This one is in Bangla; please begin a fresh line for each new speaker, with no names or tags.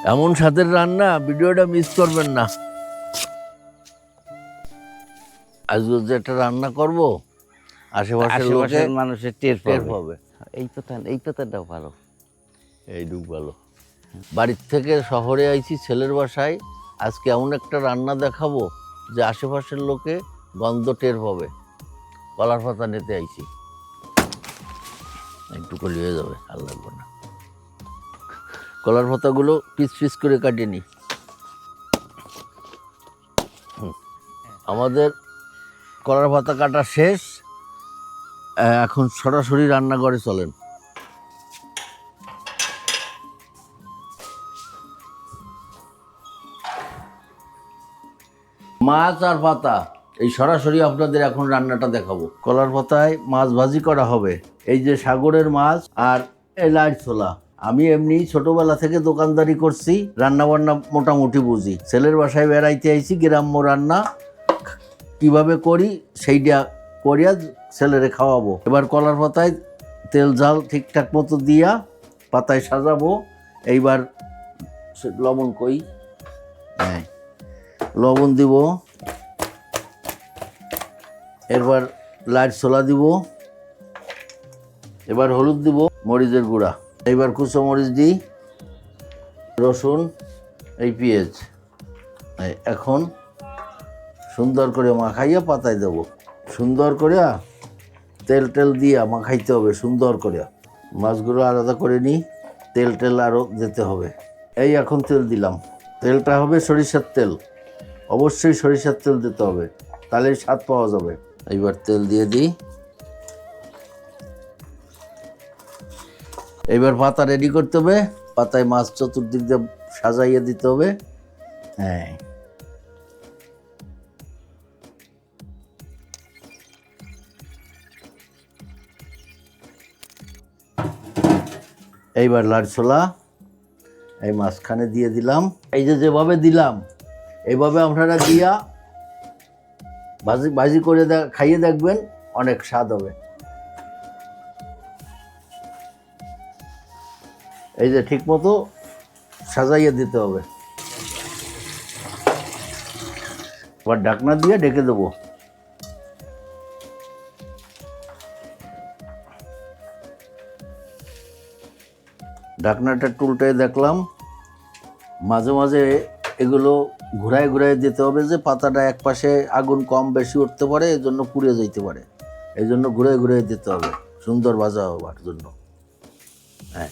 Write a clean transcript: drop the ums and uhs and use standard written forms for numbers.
এমন স্বাদের রান্না, ভিডিওটা মিস করবেন না। আজকে যে একটা রান্না করব, আশেপাশের
মানুষের টের
টের
পাবে।
পাবে।
এই পাতাটাও ভালো।
এইটুক ভালো। বাড়ির থেকে শহরে আইছি ছেলের বাসায়, আজকে এমন একটা রান্না দেখাবো যে আশেপাশের লোকে গন্ধ টের পাবে। কলার পাতা নিতে আইছি, একটু করলে হয়ে যাবে, আর লাগবে না। কলার পাতাগুলো পিস পিস করে কাটিয়ে নি। আমাদের কলার পাতা কাটা শেষ, এখন সরাসরি রান্নাঘরে চলেন। মাছ আর পাতা এই সরাসরি আপনাদের এখন রান্নাটা দেখাবো। কলার পাতায় মাছ ভাজি করা হবে। এই যে সাগরের মাছ আর এই লাইট ছোলা। আমি এমনি ছোটবেলা থেকে দোকানদারি করছি, রান্না বান্না মোটামুটি বুঝি। ছেলের বাসায় বেড়াইতে আইছি, গ্রাম্য রান্না কিভাবে করি সেইটা করিয়া ছেলেরে খাওয়াবো। এবার কলার পাতায় তেল ঝাল ঠিকঠাক মতো দিয়া পাতায় সাজাবো। এইবার লবণ কই, হ্যাঁ লবণ দিব, এরপর লাইট ছোলা দিব, এবার হলুদ দিব, মরিচের গুঁড়া, এইবার কুচো মরিচ দিই, রসুন, এই পেঁয়াজ। এখন সুন্দর করে মাখাইয়া পাতায় দেব। সুন্দর করে তেল টেল দিয়া মাখাইতে হবে সুন্দর করে। মাছগুলো আলাদা করে নিই, তেল টেল আরও দিতে হবে। এই এখন তেল দিলাম, তেলটা হবে সরিষার তেল, অবশ্যই সরিষার তেল দিতে হবে, তাহলে স্বাদ পাওয়া যাবে। এইবার তেল দিয়ে দিই। এইবার পাতা রেডি করতে হবে, পাতায় মাছ চতুর্দিক দিয়ে সাজাইয়ে দিতে হবে। হ্যাঁ এইবার লাল ছোলা এই মাঝখানে দিয়ে দিলাম। এই যে যেভাবে দিলাম এইভাবে আপনারা দিয়া ভাজি ভাজি করে খাইয়ে দেখবেন, অনেক স্বাদ হবে। এই যে ঠিক মতো সাজাইয়ে দিতে হবে। এবার ঢাকনা দিয়ে ঢেকে দেবো। ঢাকনাটা টুলটায় দেখলাম, মাঝে মাঝে এগুলো ঘুরায় ঘুরায় দিতে হবে, যে পাতাটা এক পাশে আগুন কম বেশি উঠতে পারে, এই জন্য পুড়ে যাইতে পারে, এই জন্য ঘুরে ঘুরে দিতে হবে, সুন্দর ভাজা হবার জন্য। হ্যাঁ